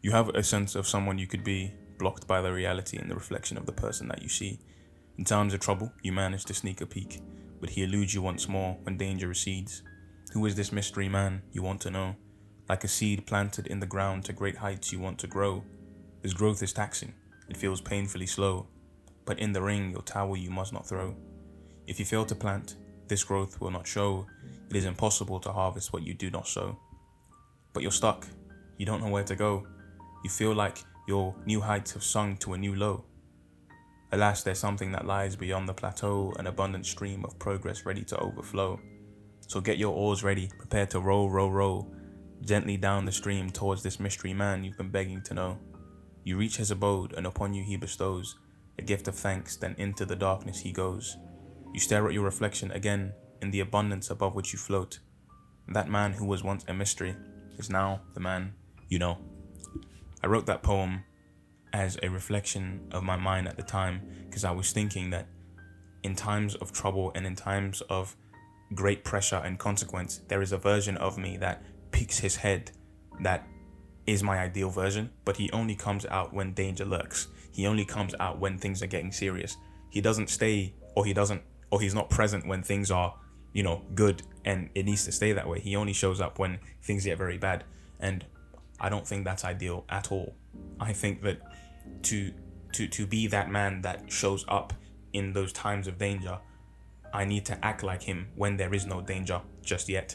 You have a sense of someone you could be, blocked by the reality and the reflection of the person that you see. In times of trouble, you manage to sneak a peek, but he eludes you once more when danger recedes. Who is this mystery man, you want to know? Like a seed planted in the ground to great heights you want to grow. His growth is taxing, it feels painfully slow, but in the ring your tower you must not throw. If you fail to plant, this growth will not show. It is impossible to harvest what you do not sow. But you're stuck, you don't know where to go. You feel like your new heights have sunk to a new low. Alas, there's something that lies beyond the plateau, an abundant stream of progress ready to overflow. So get your oars ready, prepare to row, row, row, gently down the stream towards this mystery man you've been begging to know. You reach his abode, and upon you he bestows a gift of thanks, then into the darkness he goes. You stare at your reflection again in the abundance above which you float. That man who was once a mystery is now the man you know. I wrote that poem as a reflection of my mind at the time, because I was thinking that in times of trouble and in times of great pressure and consequence, there is a version of me that peeks his head that is my ideal version, but he only comes out when danger lurks. He only comes out when things are getting serious. He doesn't stay, or he's not present when things are, good and it needs to stay that way. He only shows up when things get very bad. And I don't think that's ideal at all. I think that to be that man that shows up in those times of danger, I need to act like him when there is no danger just yet.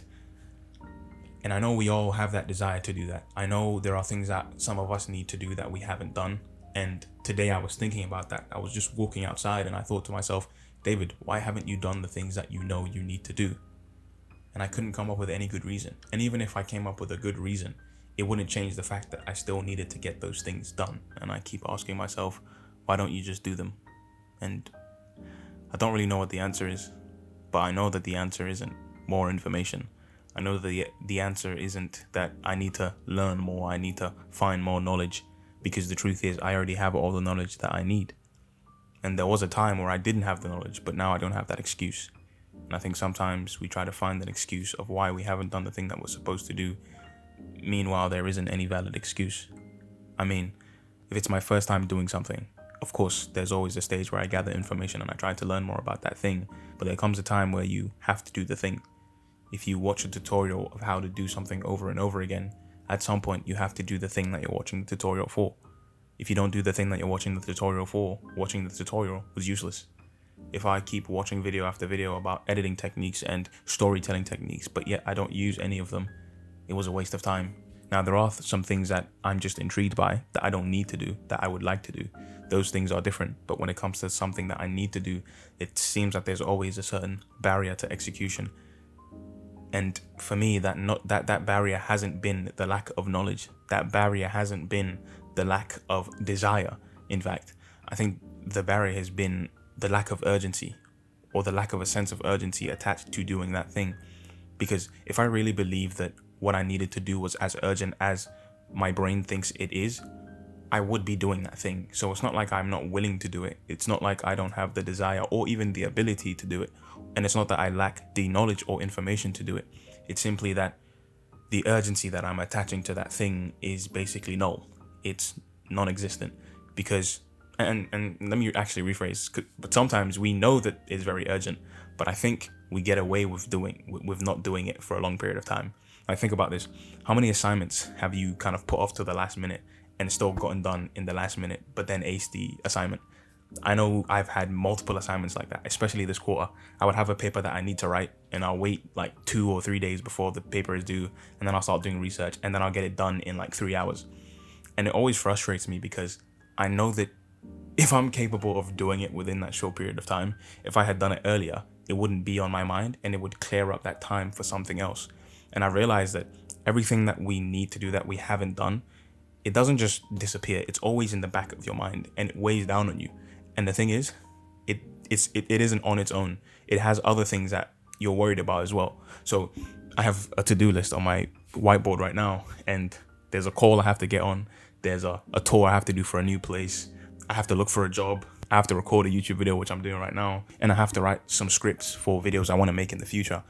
And I know we all have that desire to do that. I know there are things that some of us need to do that we haven't done. And today I was thinking about that. I was just walking outside and I thought to myself, David, why haven't you done the things that you know you need to do? And I couldn't come up with any good reason. And even if I came up with a good reason, it wouldn't change the fact that I still needed to get those things done. And I keep asking myself, why don't you just do them? And I don't really know what the answer is, but I know that the answer isn't more information. I know that the answer isn't that I need to learn more, I need to find more knowledge, because the truth is I already have all the knowledge that I need. And there was a time where I didn't have the knowledge, but now I don't have that excuse. And I think sometimes we try to find an excuse of why we haven't done the thing that we're supposed to do. Meanwhile, there isn't any valid excuse. I mean, if it's my first time doing something, of course, there's always a stage where I gather information and I try to learn more about that thing. But there comes a time where you have to do the thing. If you watch a tutorial of how to do something over and over again, at some point you have to do the thing that you're watching the tutorial for. If you don't do the thing that you're watching the tutorial for, watching the tutorial was useless. If I keep watching video after video about editing techniques and storytelling techniques, but yet I don't use any of them, it was a waste of time. Now, there are some things that I'm just intrigued by that I don't need to do, that I would like to do. Those things are different. But when it comes to something that I need to do, it seems that there's always a certain barrier to execution. And for me, that barrier hasn't been the lack of knowledge. That barrier hasn't been the lack of desire. In fact, I think the barrier has been the lack of urgency, or the lack of a sense of urgency attached to doing that thing. Because if I really believe that what I needed to do was as urgent as my brain thinks it is, I would be doing that thing. So it's not like I'm not willing to do it. It's not like I don't have the desire or even the ability to do it. And it's not that I lack the knowledge or information to do it. It's simply that the urgency that I'm attaching to that thing is basically null. It's non-existent. Because, and let me actually rephrase, but sometimes we know that it's very urgent, but I think we get away with not doing it for a long period of time. Like, think about this. How many assignments have you kind of put off to the last minute and still gotten done in the last minute, but then aced the assignment? I know I've had multiple assignments like that, especially this quarter. I would have a paper that I need to write and I'll wait like 2 or 3 days before the paper is due, and then I'll start doing research and then I'll get it done in like 3 hours. And it always frustrates me because I know that if I'm capable of doing it within that short period of time, if I had done it earlier, it wouldn't be on my mind and it would clear up that time for something else. And I realized that everything that we need to do that we haven't done, it doesn't just disappear. It's always in the back of your mind and it weighs down on you. And the thing is, it isn't on its own. It has other things that you're worried about as well. So I have a to-do list on my whiteboard right now, and there's a call I have to get on. There's a tour I have to do for a new place. I have to look for a job. I have to record a YouTube video, which I'm doing right now. And I have to write some scripts for videos I want to make in the future.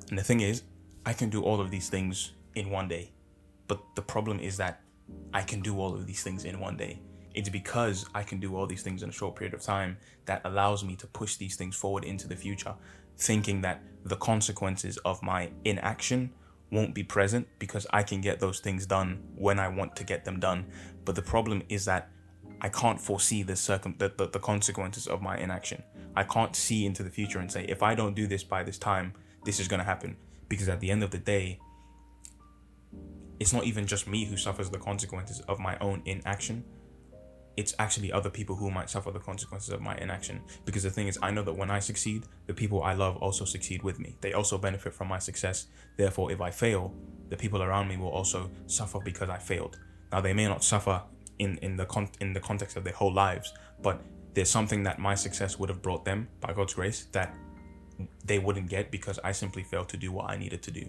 And the thing is, I can do all of these things in one day. But the problem is that I can do all of these things in one day. It's because I can do all these things in a short period of time that allows me to push these things forward into the future, thinking that the consequences of my inaction won't be present because I can get those things done when I want to get them done. But the problem is that I can't foresee the consequences of my inaction. I can't see into the future and say, if I don't do this by this time, this is going to happen. Because at the end of the day, it's not even just me who suffers the consequences of my own inaction. It's actually other people who might suffer the consequences of my inaction. Because the thing is, I know that when I succeed, the people I love also succeed with me. They also benefit from my success. Therefore, if I fail, the people around me will also suffer because I failed. Now, they may not suffer in the context of their whole lives, but there's something that my success would have brought them by God's grace that they wouldn't get because I simply failed to do what I needed to do.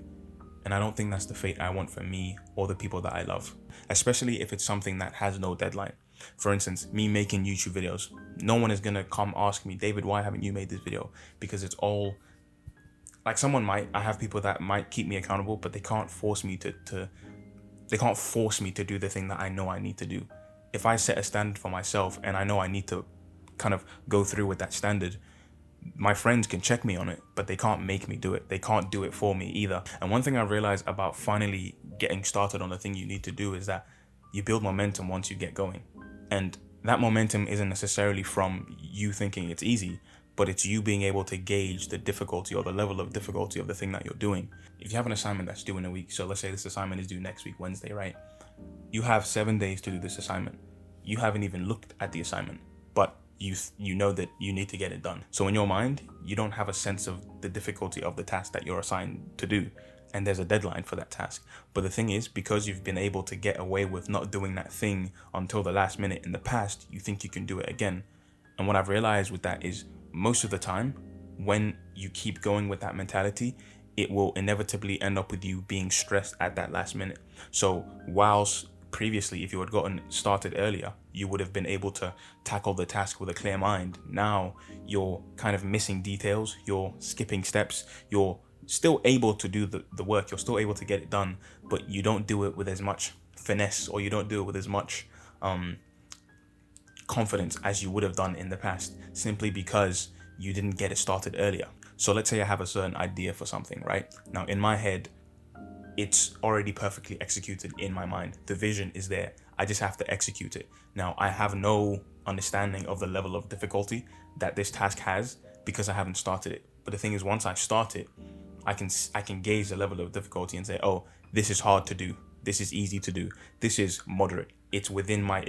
And I don't think that's the fate I want for me or the people that I love, especially if it's something that has no deadline. For instance, me making YouTube videos. No one is going to come ask me, David, why haven't you made this video? Because it's all like I have people that might keep me accountable, but they can't force me to do the thing that I know I need to do. If I set a standard for myself and I know I need to kind of go through with that standard, my friends can check me on it, but they can't make me do it. They can't do it for me either. And one thing I realized about finally getting started on the thing you need to do is that you build momentum once you get going. And that momentum isn't necessarily from you thinking it's easy, but it's you being able to gauge the difficulty or the level of difficulty of the thing that you're doing. If you have an assignment that's due in a week, so let's say this assignment is due next week, Wednesday, right? You have 7 days to do this assignment. You haven't even looked at the assignment, but you know that you need to get it done. So in your mind, you don't have a sense of the difficulty of the task that you're assigned to do. And there's a deadline for that task. But the thing is, because you've been able to get away with not doing that thing until the last minute in the past, you think you can do it again. And what I've realized with that is most of the time, when you keep going with that mentality, it will inevitably end up with you being stressed at that last minute. So whilst previously, if you had gotten started earlier, you would have been able to tackle the task with a clear mind. Now you're kind of missing details, you're skipping steps, you're still able to do the work, you're still able to get it done, but you don't do it with as much finesse, or you don't do it with as much confidence as you would have done in the past, simply because you didn't get it started earlier. So let's say I have a certain idea for something, right? Now in my head, it's already perfectly executed in my mind. The vision is there. I just have to execute it. Now I have no understanding of the level of difficulty that this task has because I haven't started it. But the thing is, once I start it, I can gauge the level of difficulty and say, oh, this is hard to do. This is easy to do. This is moderate. It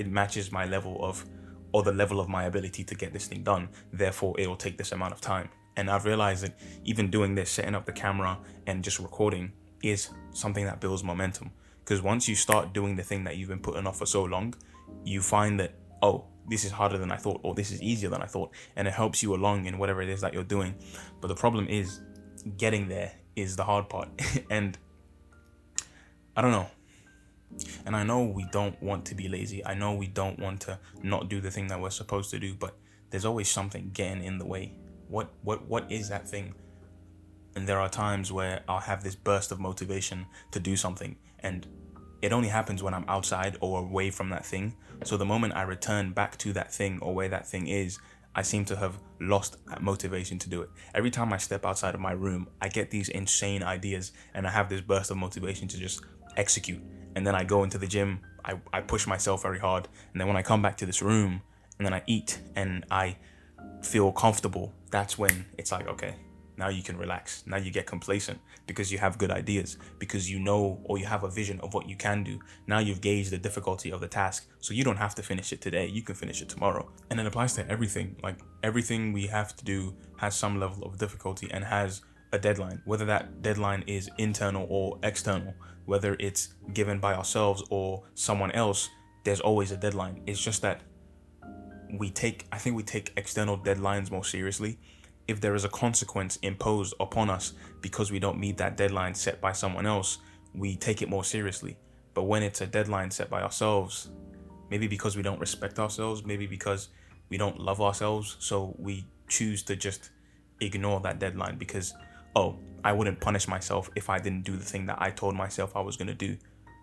matches my level of, or the level of my ability to get this thing done. Therefore, it'll take this amount of time. And I've realized that even doing this, setting up the camera and just recording, is something that builds momentum. Because once you start doing the thing that you've been putting off for so long, you find that, oh, this is harder than I thought, or this is easier than I thought. And it helps you along in whatever it is that you're doing. But the problem is, getting there is the hard part. And I don't know. And I know we don't want to be lazy. I know we don't want to not do the thing that we're supposed to do, but there's always something getting in the way. What is that thing? And there are times where I'll have this burst of motivation to do something, and it only happens when I'm outside or away from that thing. So the moment I return back to that thing or where that thing is, I seem to have lost that motivation to do it. Every time I step outside of my room, I get these insane ideas and I have this burst of motivation to just execute. And then I go into the gym, I push myself very hard. And then when I come back to this room and then I eat and I feel comfortable, that's when it's like, okay, now you can relax. Now you get complacent because you have good ideas, because you know, or you have a vision of what you can do. Now you've gauged the difficulty of the task, so you don't have to finish it today. You can finish it tomorrow. And it applies to everything. Like everything we have to do has some level of difficulty and has a deadline, whether that deadline is internal or external, whether it's given by ourselves or someone else, there's always a deadline. It's just that I think we take external deadlines more seriously if there is a consequence imposed upon us because we don't meet that deadline set by someone else. We take it more seriously. But when it's a deadline set by ourselves, maybe because we don't respect ourselves, maybe because we don't love ourselves, so we choose to just ignore that deadline because, oh, I wouldn't punish myself if I didn't do the thing that I told myself I was going to do.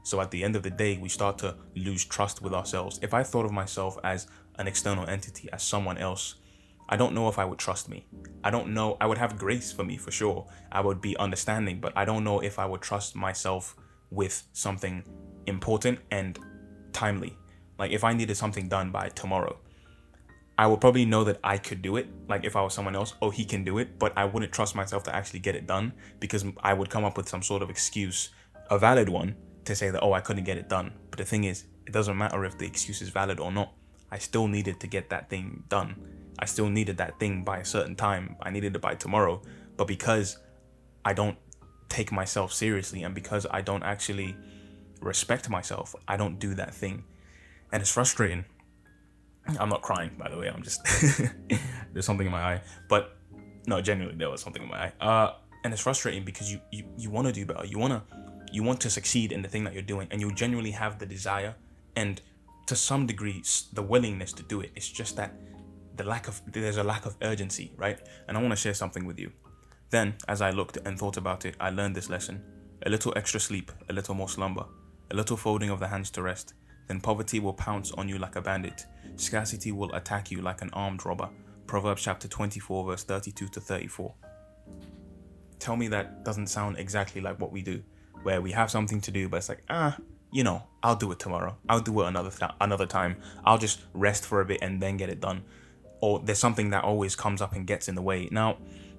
So at the end of the day, we start to lose trust with ourselves. If I thought of myself as an external entity, as someone else, I don't know if I would trust me. I don't know. I would have grace for me for sure. I would be understanding, but I don't know if I would trust myself with something important and timely. Like if I needed something done by tomorrow, I would probably know that I could do it. Like if I was someone else, oh, he can do it, but I wouldn't trust myself to actually get it done because I would come up with some sort of excuse, a valid one, to say that, oh, I couldn't get it done. But the thing is, it doesn't matter if the excuse is valid or not. I still needed to get that thing done. I still needed that thing by a certain time. I needed it by tomorrow. But because I don't take myself seriously and because I don't actually respect myself, I don't do that thing. And it's frustrating. I'm not crying, by the way. I'm just there's something in my eye. But no, genuinely, there was something in my eye. And it's frustrating because you want to do better. You want to succeed in the thing that you're doing, and you genuinely have the desire and to some degree the willingness to do it. It's just that there's a lack of urgency, right? And I want to share something with you. Then, as I looked and thought about it, I learned this lesson: a little extra sleep, a little more slumber, a little folding of the hands to rest. Then poverty will pounce on you like a bandit. Scarcity will attack you like an armed robber. Proverbs chapter 24, verse 32 to 34. Tell me that doesn't sound exactly like what we do, where we have something to do, but it's like, I'll do it tomorrow. I'll do it another time. I'll just rest for a bit and then get it done. Or there's something that always comes up and gets in the way. Now,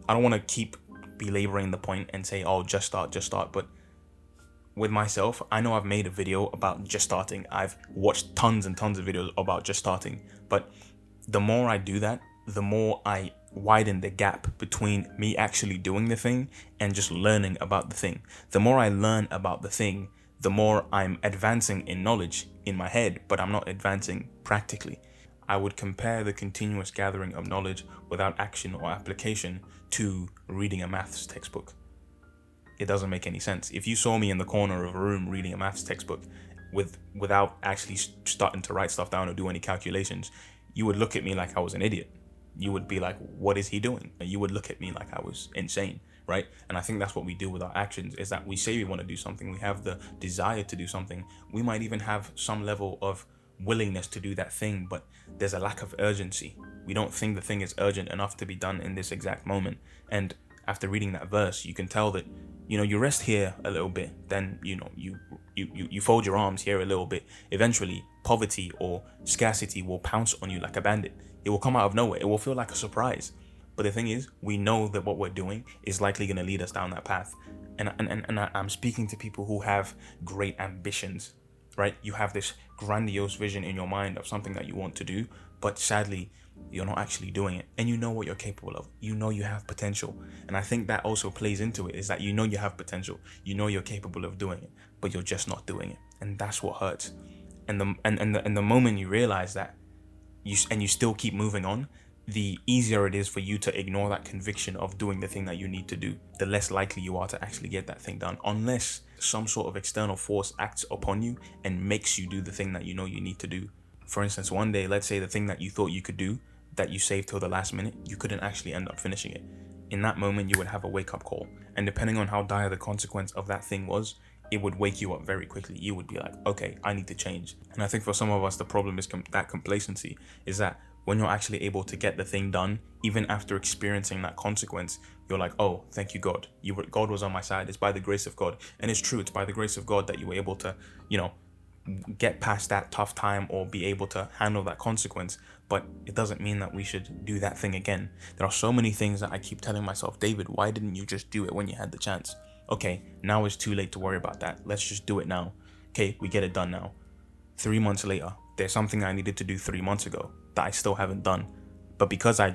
I don't want to keep belaboring the point and say, oh, just start. But with myself, I know I've made a video about just starting. I've watched tons and tons of videos about just starting. But the more I do that, the more I widen the gap between me actually doing the thing and just learning about the thing. The more I learn about the thing, the more I'm advancing in knowledge in my head, but I'm not advancing practically. I would compare the continuous gathering of knowledge without action or application to reading a maths textbook. It doesn't make any sense. If you saw me in the corner of a room reading a maths textbook without actually starting to write stuff down or do any calculations, you would look at me like I was an idiot. You would be like, what is he doing? You would look at me like I was insane, right? And I think that's what we do with our actions, is that we say we want to do something. We have the desire to do something. We might even have some level of willingness to do that thing, but there's a lack of urgency. We don't think the thing is urgent enough to be done in this exact moment. And after reading that verse, you can tell that, you rest here a little bit, then, you fold your arms here a little bit. Eventually, poverty or scarcity will pounce on you like a bandit. It will come out of nowhere. It will feel like a surprise. But the thing is, we know that what we're doing is likely going to lead us down that path. And I'm speaking to people who have great ambitions, right? You have this grandiose vision in your mind of something that you want to do, but sadly, you're not actually doing it. And you know what you're capable of. You know you have potential. And I think that also plays into it, is that you know you have potential. You know you're capable of doing it, but you're just not doing it. And that's what hurts. And the moment you realize that, you still keep moving on, the easier it is for you to ignore that conviction of doing the thing that you need to do. The less likely you are to actually get that thing done, unless some sort of external force acts upon you and makes you do the thing that you know you need to do. For instance, one day, let's say the thing that you thought you could do, that you saved till the last minute, you couldn't actually end up finishing it. In that moment, you would have a wake-up call. And depending on how dire the consequence of that thing was, it would wake you up very quickly. You would be like, okay, I need to change. And I think for some of us, the problem is that complacency, is that when you're actually able to get the thing done, even after experiencing that consequence, you're like, oh, thank you, God. God was on my side. It's by the grace of God. And it's true. It's by the grace of God that you were able to, get past that tough time or be able to handle that consequence. But it doesn't mean that we should do that thing again. There are so many things that I keep telling myself, David, why didn't you just do it when you had the chance? Okay, now it's too late to worry about that. Let's just do it now. Okay, we get it done now. 3 months later, there's something I needed to do 3 months ago that I still haven't done. But because I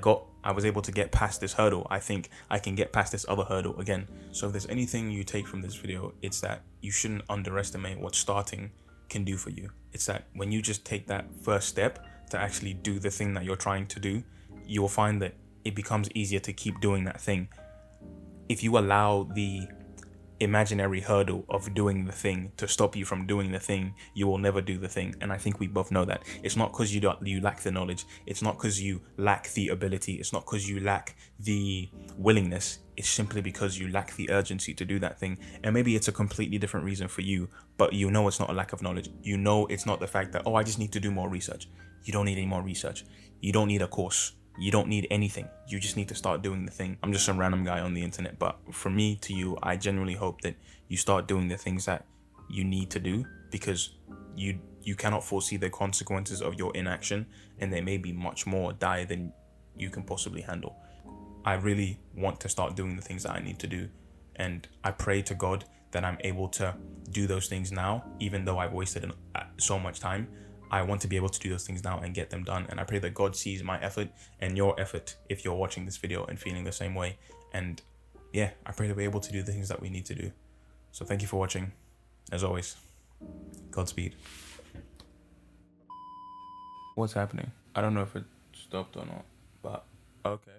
was able to get past this hurdle, I think I can get past this other hurdle again. So if there's anything you take from this video, it's that you shouldn't underestimate what starting can do for you. It's that when you just take that first step to actually do the thing that you're trying to do, you will find that it becomes easier to keep doing that thing. If you allow the imaginary hurdle of doing the thing to stop you from doing the thing, you will never do the thing. And I think we both know that. It's not because you lack the knowledge. It's not because you lack the ability. It's not because you lack the willingness. It's simply because you lack the urgency to do that thing. And maybe it's a completely different reason for you, but you know it's not a lack of knowledge. You know it's not the fact that, oh, I just need to do more research. You don't need any more research. You don't need a course. You don't need anything. You just need to start doing the thing. I'm just some random guy on the internet, but from me to you, I genuinely hope that you start doing the things that you need to do, because you cannot foresee the consequences of your inaction, and they may be much more dire than you can possibly handle. I really want to start doing the things that I need to do, and I pray to God that I'm able to do those things now, even though I've wasted so much time. I want to be able to do those things now and get them done. And I pray that God sees my effort and your effort if you're watching this video and feeling the same way. And yeah, I pray that we're able to do the things that we need to do. So thank you for watching. As always, Godspeed. What's happening? I don't know if it stopped or not, but okay.